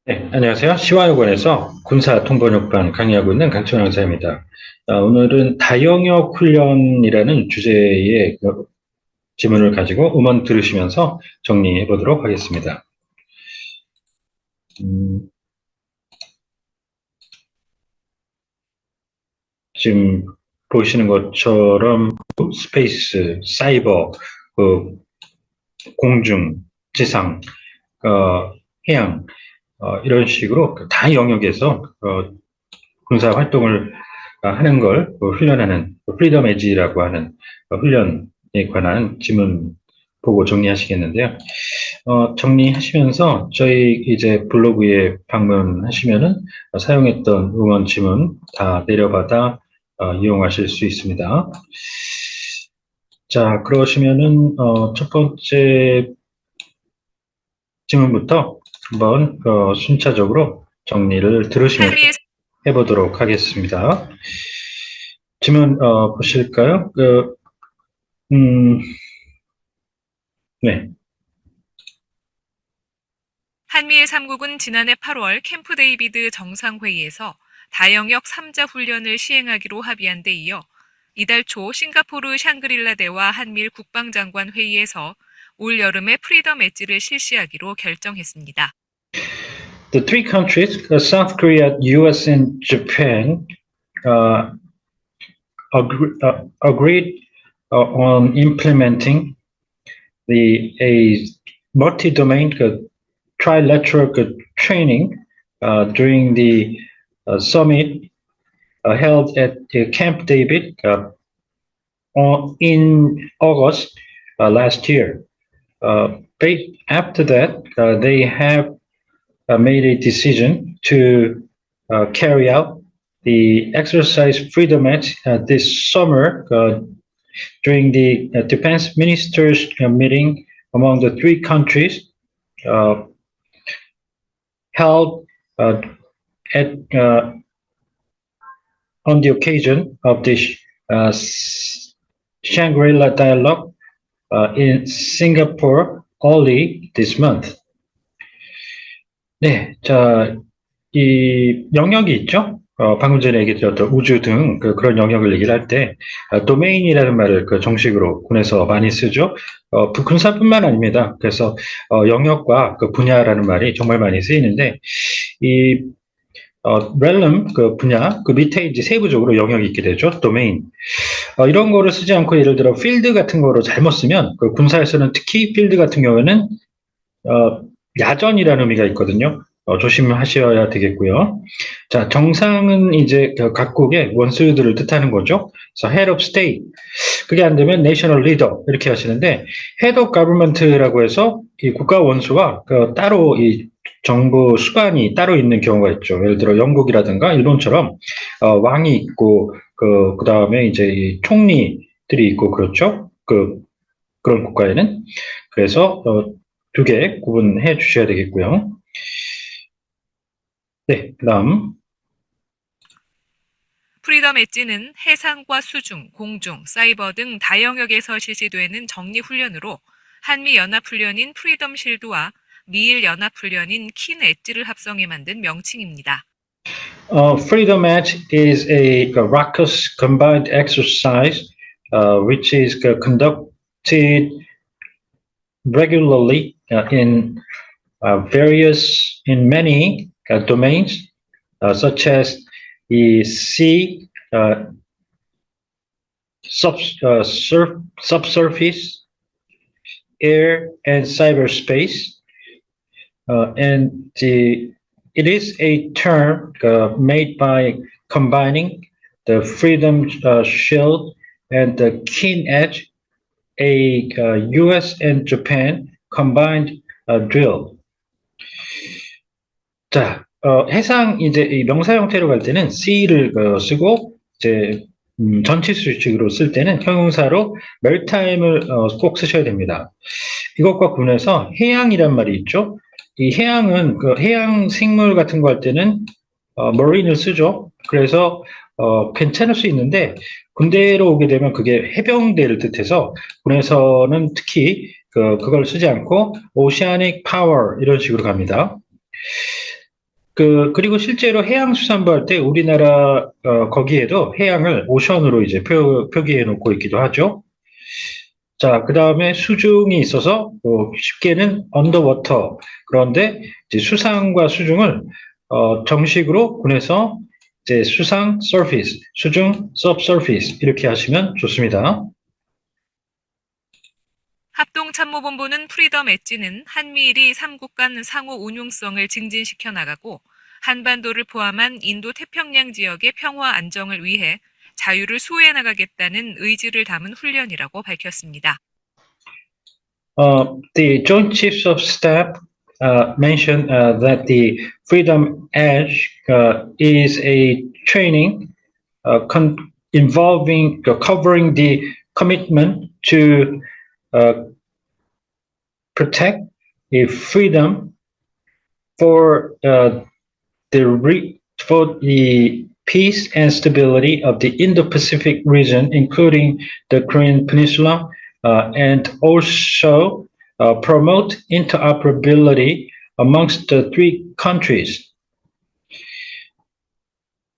네, 안녕하세요. 시화여관에서 군사 통번역반 강의하고 있는 강철영 강사입니다. 오늘은 다영역 훈련이라는 주제의 지문을 가지고 음원 들으시면서 정리해 보도록 하겠습니다. 지금 보시는 것처럼 스페이스, 사이버, 그 공중, 지상, 해양 이런 식으로 다 영역에서 군사 활동을 하는 걸 훈련하는 프리덤 에지라고 하는 훈련에 관한 지문 보고 정리하시겠는데요. 정리하시면서 저희 이제 블로그에 방문하시면은 사용했던 응원 지문 다 내려받아 이용하실 수 있습니다. 자, 그러시면은 첫 번째 지문부터 한번 순차적으로 정리를 들으시면서 해보도록 하겠습니다. 지문 보실까요? 네. 한미일 3국은 지난해 8월 캠프 데이비드 정상회의에서 다영역 3자 훈련을 시행하기로 합의한 데 이어 이달 초 싱가포르 샹그릴라 대와 한미일 국방장관 회의에서 올 여름에 프리덤 엣지를 실시하기로 결정했습니다. The three countries, South Korea, US, and Japan, agreed on implementing a multi-domain trilateral training during the summit held at Camp David in August last year. After that, they have made a decision to carry out the exercise Freedom Edge this summer during the defense ministers meeting among the three countries held at on the occasion of the Shangri-La Dialogue in Singapore early this month. 네, 자, 이 영역이 있죠? 방금 전에 얘기 드렸던 우주 등 그런 영역을 얘기를 할 때, 도메인이라는 말을 정식으로 군에서 많이 쓰죠. 군사뿐만 아닙니다. 그래서, 영역과 분야라는 말이 정말 많이 쓰이는데, 이, 렐름, 분야, 밑에 이제 세부적으로 영역이 있게 되죠. 도메인. 이런 거를 쓰지 않고 예를 들어 필드 같은 거로 잘못 쓰면, 군사에서는 특히 필드 같은 경우에는, 야전이라는 의미가 있거든요. 조심하셔야 되겠고요. 자, 정상은 이제 각국의 원수들을 뜻하는 거죠. 그래서 head of state. 그게 안 되면 national leader 이렇게 하시는데 head of government라고 해서 이 국가 원수와 따로 이 정부 수반이 따로 있는 경우가 있죠. 예를 들어 영국이라든가 일본처럼 왕이 있고 그 다음에 이제 이 총리들이 있고 그렇죠. 그런 국가에는 그래서 두 개 구분해 주셔야 되겠고요. 네, 그다음 프리덤 엣지는 해상과 수중, 공중, 사이버 등 다영역에서 실시되는 정리훈련으로 한미연합훈련인 프리덤 실드와 미일연합훈련인 킨 엣지를 합성해 만든 명칭입니다. Freedom Edge is a raucous combined exercise which is conducted regularly in many domains such as the sea, subsurface, air, and cyberspace. It is a term made by combining the Freedom Shield and the Keen Edge, a US and Japan combined drill. 자, 해상 이제 이 명사 형태로 갈 때는 C를 쓰고 이제 전치 수식으로 쓸 때는 형용사로 maritime을 꼭 쓰셔야 됩니다. 이것과 구분해서 해양이란 말이 있죠. 이 해양은 해양 생물 같은 거 할 때는 marine을 쓰죠. 그래서 괜찮을 수 있는데 군대로 오게 되면 그게 해병대를 뜻해서 군에서는 특히 그걸 쓰지 않고 oceanic power 이런 식으로 갑니다. 그리고 실제로 해양수산부 할 때 우리나라, 거기에도 해양을 오션으로 이제 표기해 놓고 있기도 하죠. 자, 그 다음에 수중이 있어서, 쉽게는 언더워터. 그런데 이제 수상과 수중을, 정식으로 군에서 이제 수상 서피스, 수중 subsurface 이렇게 하시면 좋습니다. 합동참모본부는 프리덤 엣지는 한미일이 3국 간 상호 운용성을 증진시켜 나가고 한반도를 포함한 인도 태평양 지역의 평화 안정을 위해 자유를 수호해 나가겠다는 의지를 담은 훈련이라고 밝혔습니다. The Joint Chiefs of Staff mentioned that the Freedom Edge is a training involving covering the commitment to protect the freedom for the peace and stability of the Indo-Pacific region, including the Korean Peninsula, and also promote interoperability amongst the three countries.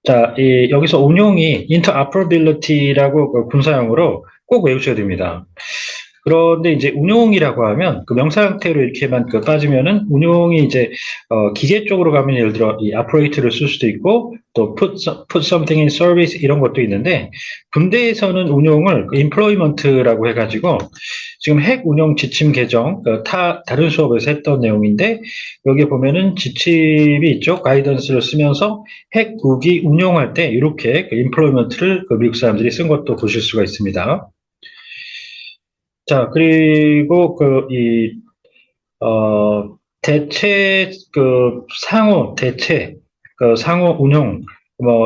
자, 여기서 운용이 interoperability라고 군사용어로 꼭 외우셔야 됩니다. 그런데 이제 운용이라고 하면 그 명사 형태로 이렇게만 빠지면은 운용이 이제 기계 쪽으로 가면 예를 들어 이 operate를 쓸 수도 있고 또 put something in service 이런 것도 있는데 군대에서는 운용을 employment라고 해가지고 지금 핵 운용 지침 개정 다른 수업에서 했던 내용인데 여기 보면은 지침이 있죠. 가이던스를 쓰면서 핵 무기 운용할 때 이렇게 employment를 미국 사람들이 쓴 것도 보실 수가 있습니다. 자, 그리고 대체, 상호 운용,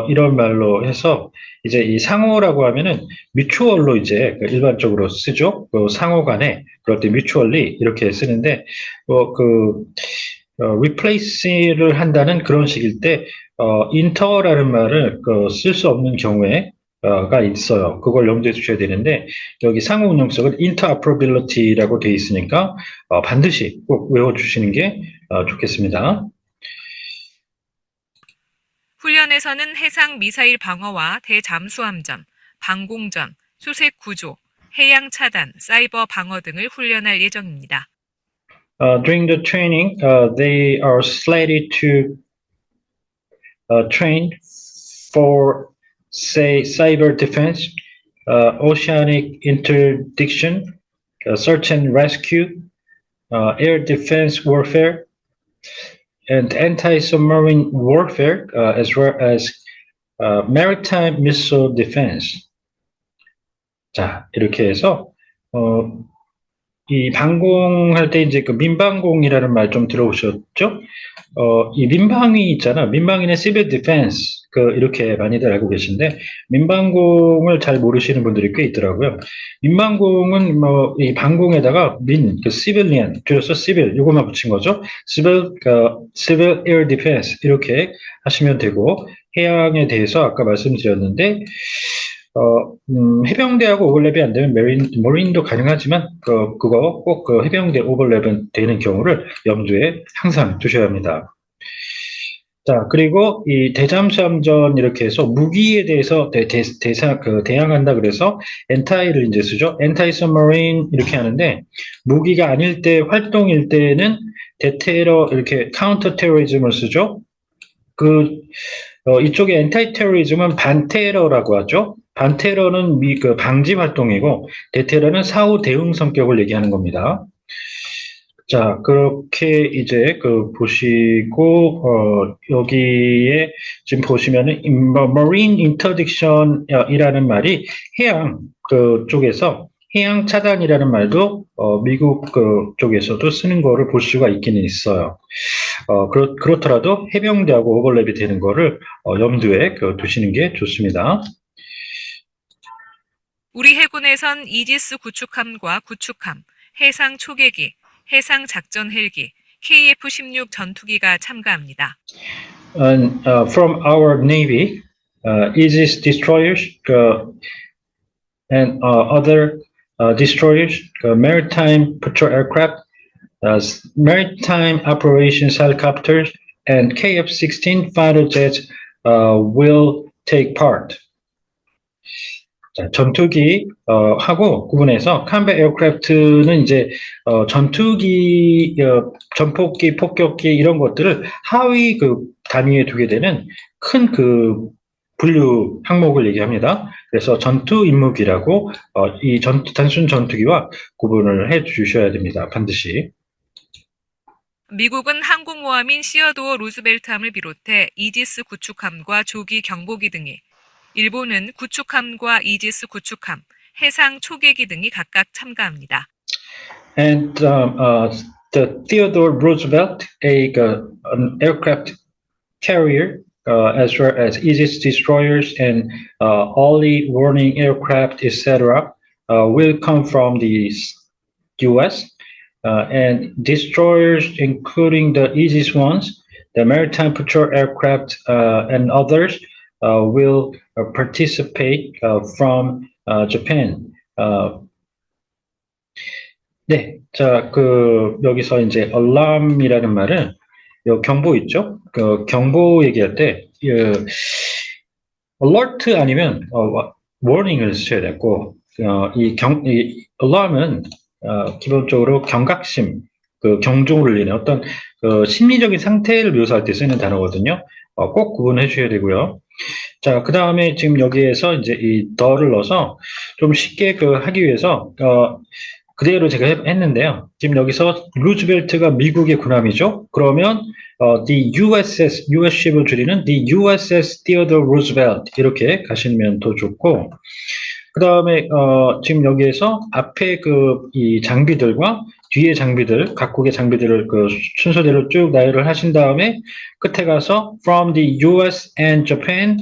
이런 말로 해서, 이제 이 상호라고 하면은, 뮤추얼로 이제 일반적으로 쓰죠. 상호 간에, 그럴 때 뮤추얼리 이렇게 쓰는데, replace를 한다는 그런 식일 때, inter라는 말을 쓸 수 없는 경우에, 가 있어요. 그걸 염두에 두셔야 되는데 여기 상호 운용성은 interoperability라고 되어 있으니까 반드시 꼭 외워주시는 게 좋겠습니다. 훈련에서는 해상 미사일 방어와 대잠수함전, 방공전, 수색 구조, 해양 차단, 사이버 방어 등을 훈련할 예정입니다. During the training, they are slated to train for say cyber defense, oceanic interdiction, search and rescue, air defense warfare, and anti-submarine warfare, as well as maritime missile defense. 자, 이렇게 해서 이 방공할 때 이제 그 민방공이라는 말 좀 들어보셨죠? 이 민방위 있잖아. 민방위는 civil defense. 이렇게 많이들 알고 계신데, 민방공을 잘 모르시는 분들이 꽤 있더라고요. 민방공은 이 방공에다가 civilian, 줄여서 civil, 요것만 붙인 거죠. civil air defense. 이렇게 하시면 되고, 해양에 대해서 아까 말씀드렸는데, 해병대하고 오버랩이 안 되면 머린도 가능하지만 그거 꼭 해병대 오버랩은 되는 경우를 염두에 항상 두셔야 합니다. 자, 그리고 이 대잠수함전 이렇게 해서 무기에 대해서 대항한다 그래서 anti를 이제 쓰죠. anti-submarine 이렇게 하는데 무기가 아닐 때 활동일 때는 대테러 이렇게 counter-terrorism을 쓰죠. 이쪽에 anti-terrorism은 반테러라고 하죠. 반테러는 방지 활동이고 대테러는 사후 대응 성격을 얘기하는 겁니다. 자, 그렇게 이제 보시고 여기에 지금 보시면은 marine interdiction이라는 말이 해양 쪽에서 해양 차단이라는 말도 미국 쪽에서도 쓰는 거를 볼 수가 있기는 있어요. 그렇더라도 해병대하고 오버랩이 되는 거를 염두에 두시는 게 좋습니다. 우리 해군에선 이지스 구축함과 구축함, 해상 초계기, 해상 작전 헬기, KF-16 전투기가 참가합니다. And from our Navy, Aegis destroyers and other destroyers, maritime patrol aircraft, maritime operations helicopters, and KF-16 fighter jets will take part. 자, 전투기 하고 구분해서 combat aircraft는 이제 전투기, 전폭기, 폭격기 이런 것들을 하위 그 단위에 두게 되는 큰 그 분류 항목을 얘기합니다. 그래서 전투 임무기라고 이 단순 전투기와 구분을 해 주셔야 됩니다. 반드시. 미국은 항공모함인 시어도어 루즈벨트함을 비롯해 이지스 구축함과 조기 경보기 등이, 일본은 구축함과 이지스 구축함, 해상 초계기 등이 각각 참가합니다. And the Theodore Roosevelt, an aircraft carrier, as well as Aegis destroyers and early warning aircraft, etc., will come from the U.S. And destroyers, including the Aegis ones, the maritime patrol aircraft, and others, will participate from Japan. 네, 자, 여기서 이제 alarm이라는 말은 요 경보 있죠? 그 경보 얘기할 때 alert 아니면 warning을 쓰셔야 되고 이 alarm은 기본적으로 경각심, 그 경종을 울리는 어떤 심리적인 상태를 묘사할 때 쓰는 단어거든요. 꼭 구분해 주셔야 되고요. 자, 그 다음에 지금 여기에서 이제 이 the를 넣어서 좀 쉽게 하기 위해서 그대로 제가 했는데요. 지금 여기서 루즈벨트가 미국의 군함이죠. 그러면 the USS, US십을 줄이는 the USS Theodore Roosevelt 이렇게 가시면 더 좋고, 그 다음에 지금 여기에서 앞에 이 장비들과 뒤에 장비들, 각국의 장비들을 순서대로 쭉 나열을 하신 다음에 끝에 가서 from the US and Japan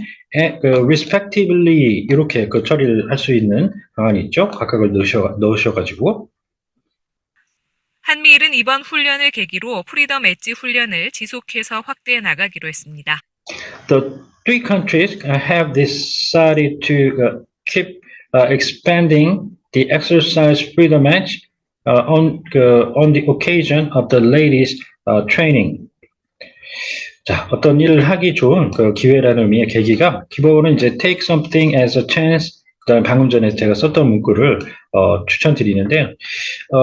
respectively 이렇게 처리를 할 수 있는 방안이 있죠. 각각을 넣으셔가지고. 한미일은 이번 훈련을 계기로 프리덤 엣지 훈련을 지속해서 확대해 나가기로 했습니다. The three countries have decided to keep expanding the exercise freedom edge on the occasion of the latest training. 자, 어떤 일을 하기 좋은 기회라는 의미의 계기가 기본은 이제 take something as a chance. 그다음에 방금 전에 제가 썼던 문구를 추천드리는데요.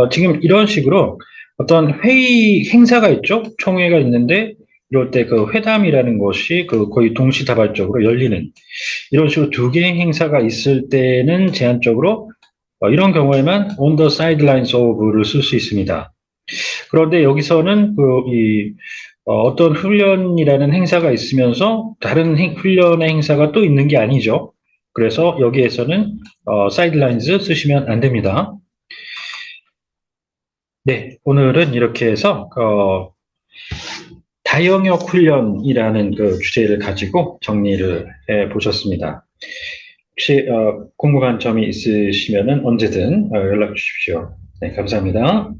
지금 이런 식으로 어떤 행사가 있죠. 총회가 있는데 이럴 때 회담이라는 것이 거의 동시다발적으로 열리는 이런 식으로 두 개의 행사가 있을 때는 제한적으로 이런 경우에만 on the sidelines of를 쓸 수 있습니다. 그런데 여기서는 어떤 훈련이라는 행사가 있으면서 다른 훈련의 행사가 또 있는 게 아니죠. 그래서 여기에서는 sidelines 쓰시면 안 됩니다. 네, 오늘은 이렇게 해서 다영역 훈련이라는 주제를 가지고 정리를 해 보셨습니다. 혹시 궁금한 점이 있으시면 언제든 연락 주십시오. 네, 감사합니다.